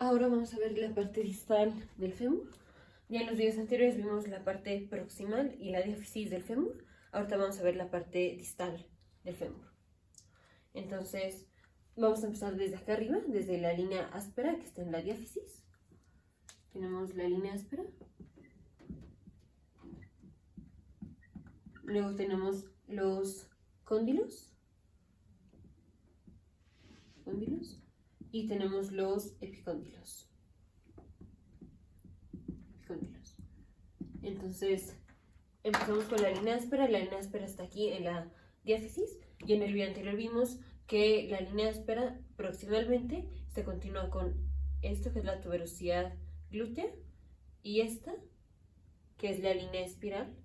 Ahora vamos a ver la parte distal del fémur. Ya en los videos anteriores vimos la parte proximal y la diáfisis del fémur. Ahorita vamos a ver la parte distal del fémur. Entonces, vamos a empezar desde acá arriba, desde la línea áspera que está en la diáfisis. Tenemos la línea áspera. Luego tenemos los cóndilos. Y tenemos los epicóndilos. Entonces, empezamos con la línea áspera. La línea áspera está aquí en la diáfisis. Y en el video anterior vimos que la línea áspera proximalmente se continúa con esto, que es la tuberosidad glútea, y esta, que es la línea espiral,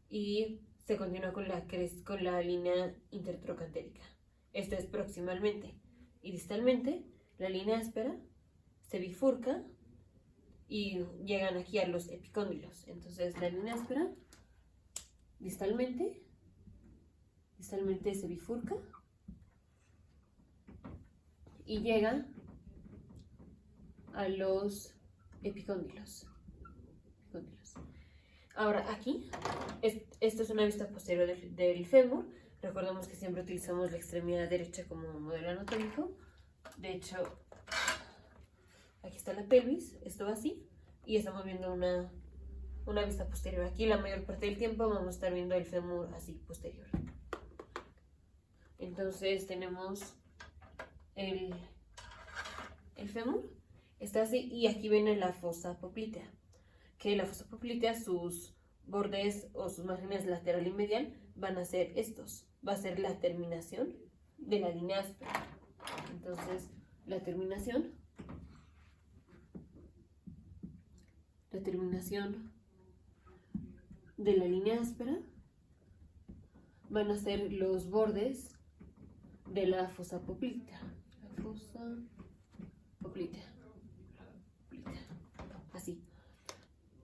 y se continúa con la línea intertrocantérica. Esto es proximalmente. Y distalmente, la línea áspera se bifurca y llegan aquí a los epicóndilos. Entonces, la línea áspera distalmente se bifurca y llega a los epicóndilos. Ahora aquí, esto es una vista posterior del fémur. Recordemos que siempre utilizamos la extremidad derecha como modelo anatómico. De hecho, aquí está la pelvis, esto va así, y estamos viendo una vista posterior. Aquí la mayor parte del tiempo vamos a estar viendo el fémur así, posterior. Entonces tenemos el fémur, está así, y aquí viene la fosa poplitea. Que la fosa poplitea, sus bordes o sus márgenes lateral y medial van a ser estos. Va a ser la terminación de la línea áspera. Entonces, la terminación de la línea áspera van a ser los bordes de la fosa poplitea. Así.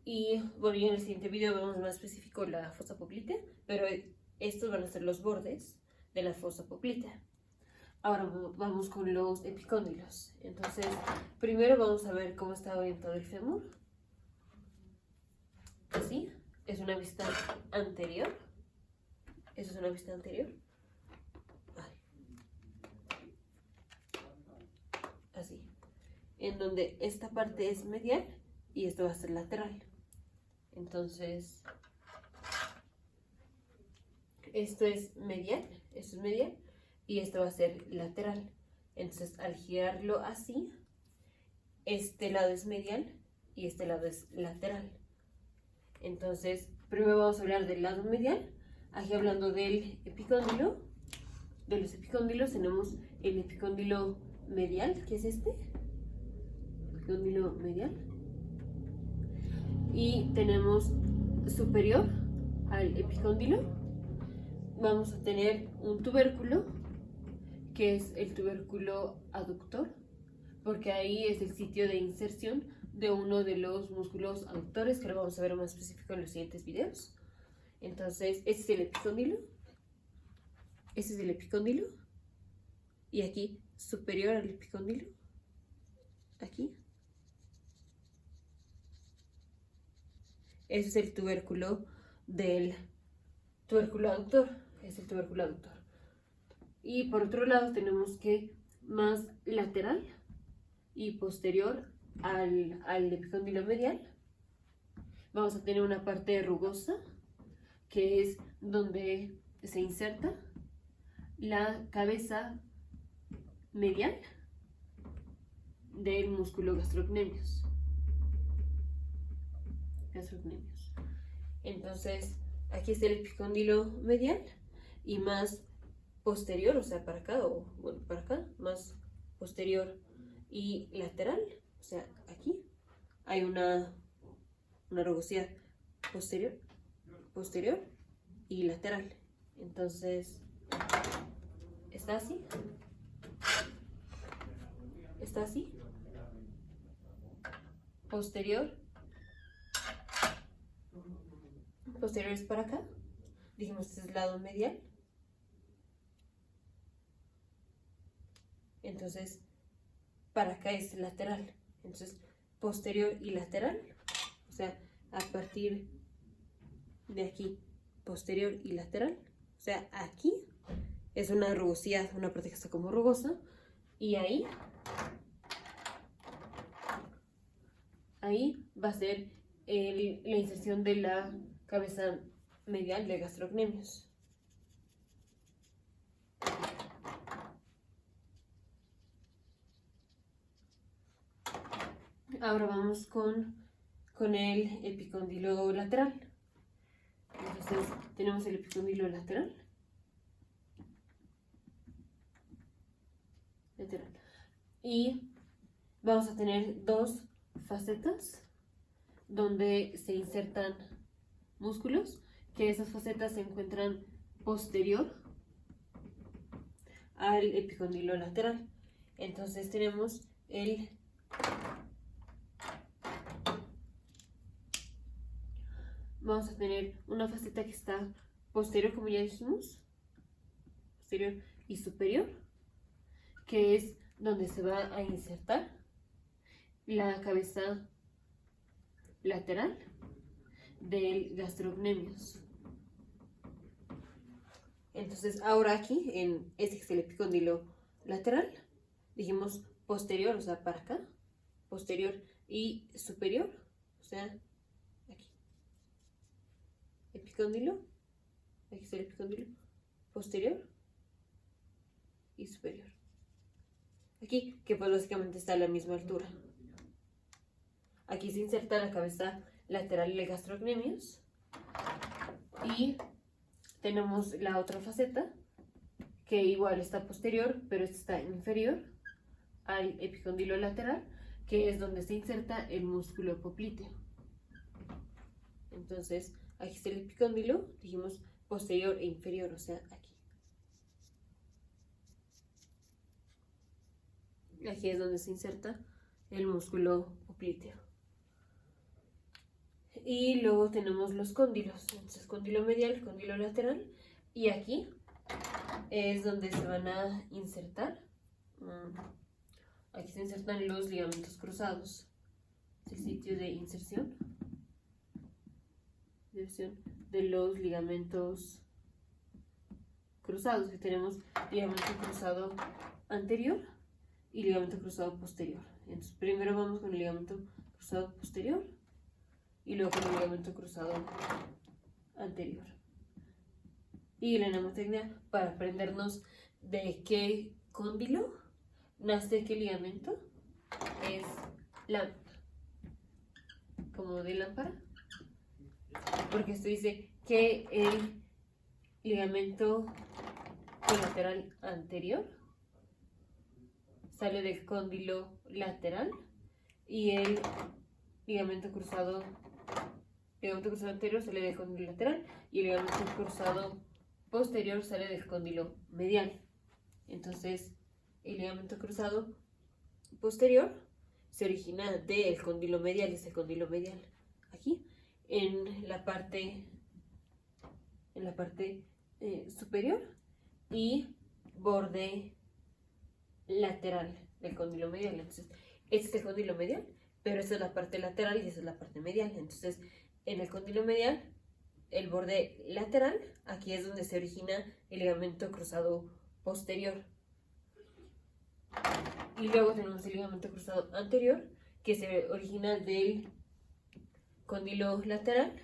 Y bueno, ya en el siguiente video vemos más específico la fosa poplitea, pero estos van a ser los bordes de la fosa poplitea. Ahora vamos con los epicóndilos. Entonces, primero vamos a ver cómo está orientado el fémur. Así, es una vista anterior. Eso es una vista anterior. Así. En donde esta parte es medial y esto va a ser lateral. Entonces, esto es medial y esto va a ser lateral. Entonces, al girarlo así, este lado es medial y este lado es lateral. Entonces, primero vamos a hablar del lado medial. Aquí hablando del epicóndilo. De los epicóndilos tenemos el epicóndilo medial, que es este. Epicóndilo medial. Y tenemos superior al epicóndilo. Vamos a tener un tubérculo, que es el tubérculo aductor, porque ahí es el sitio de inserción de uno de los músculos aductores, que lo vamos a ver más específico en los siguientes videos. Entonces, este es el epicóndilo. Y aquí, superior al epicóndilo, aquí. Ese es el tubérculo del tubérculo aductor. Es el tubérculo aductor. Y por otro lado tenemos que más lateral y posterior al epicóndilo medial vamos a tener una parte rugosa, que es donde se inserta la cabeza medial del músculo gastrocnemius. Entonces, aquí está el epicóndilo medial y más posterior, o sea, para acá, o bueno, para acá, más posterior y lateral, o sea, aquí hay una rugosidad posterior y lateral. Entonces, está así, posterior es para acá, dijimos este es el lado medial. Entonces, para acá es lateral. Entonces, posterior y lateral, o sea, a partir de aquí, posterior y lateral, o sea, aquí es una rugosidad, una parte que está como rugosa, y ahí va a ser la inserción de la cabeza medial de gastrocnemius. Ahora vamos con el epicóndilo lateral. Entonces tenemos el epicóndilo lateral. Y vamos a tener dos facetas donde se insertan músculos, que esas facetas se encuentran posterior al epicóndilo lateral. Entonces tenemos vamos a tener una faceta que está posterior, como ya dijimos, posterior y superior, que es donde se va a insertar la cabeza lateral del gastrocnemius. Entonces ahora aquí, en este que es el epicóndilo lateral, dijimos posterior, o sea, para acá, posterior y superior, o sea, aquí. Epicóndilo, aquí está el epicóndilo posterior y superior. Aquí, que pues básicamente está a la misma altura. Aquí se inserta la cabeza lateral del gastrocnemius y tenemos la otra faceta que igual está posterior, pero esta está inferior al epicóndilo lateral, que es donde se inserta el músculo popliteo. Entonces, aquí está el epicóndilo, dijimos posterior e inferior, o sea, aquí. Aquí es donde se inserta el músculo popliteo. Y luego tenemos los cóndilos. Entonces, cóndilo medial, cóndilo lateral. Y aquí es donde se van a insertar. Aquí se insertan los ligamentos cruzados. Es el sitio de inserción de los ligamentos cruzados, que tenemos ligamento cruzado anterior y ligamento cruzado posterior. Entonces primero vamos con el ligamento cruzado posterior y luego con el ligamento cruzado anterior. Y la mnemotecnia para aprendernos de qué cóndilo nace qué ligamento es lámpara, como de lámpara, porque esto dice que el ligamento colateral anterior sale del cóndilo lateral y el ligamento cruzado anterior sale del cóndilo lateral y el ligamento cruzado posterior sale del cóndilo medial. Entonces, el ligamento cruzado posterior se origina del cóndilo medial, es el cóndilo medial aquí en la parte superior y borde lateral del cóndilo medial. Entonces, este es el cóndilo medial, pero esta es la parte lateral y esa es la parte medial. Entonces, en el cóndilo medial, el borde lateral, aquí es donde se origina el ligamento cruzado posterior. Y luego tenemos el ligamento cruzado anterior, que se origina del cóndilo lateral.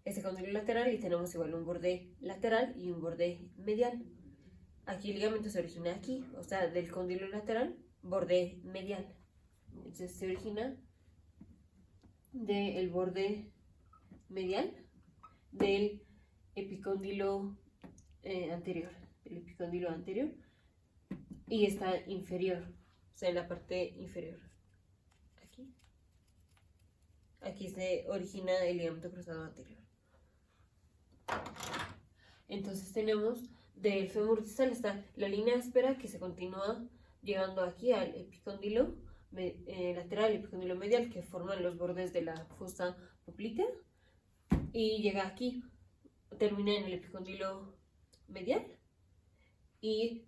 Este cóndilo lateral, y tenemos igual un borde lateral y un borde medial. Aquí el ligamento se origina aquí, o sea, del cóndilo lateral, borde medial. Entonces se origina del borde medial del epicóndilo anterior, y está inferior, o sea, en la parte inferior. Aquí se origina el ligamento cruzado anterior. Entonces tenemos del fémur distal está la línea áspera que se continúa llegando aquí al epicóndilo lateral y epicóndilo medial, que forman los bordes de la fosa poplitea, y llega aquí, termina en el epicóndilo medial y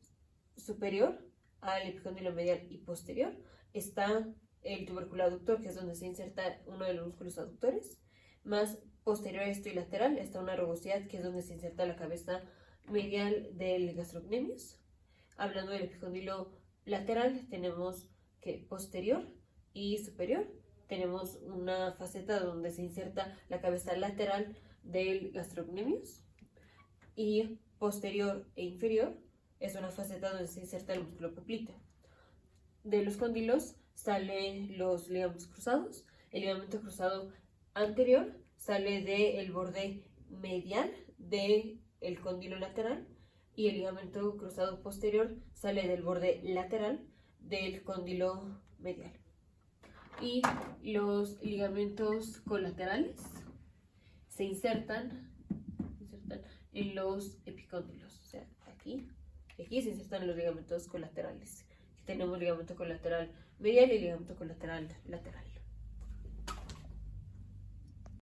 superior al epicóndilo medial y posterior está el tuberculo aductor, que es donde se inserta uno de los músculos aductores. Más posterior a esto y lateral está una rugosidad, que es donde se inserta la cabeza medial del gastrocnemius. Hablando del epicóndilo lateral, tenemos que posterior y superior. Tenemos una faceta donde se inserta la cabeza lateral del gastrocnemius, y posterior e inferior es una faceta donde se inserta el músculo popliteo. De los cóndilos salen los ligamentos cruzados. El ligamento cruzado anterior sale del borde medial del cóndilo lateral, y el ligamento cruzado posterior sale del borde lateral del cóndilo medial. Y los ligamentos colaterales se insertan en los epicóndilos, o sea, aquí se insertan los ligamentos colaterales. Aquí tenemos ligamento colateral medial y ligamento colateral lateral.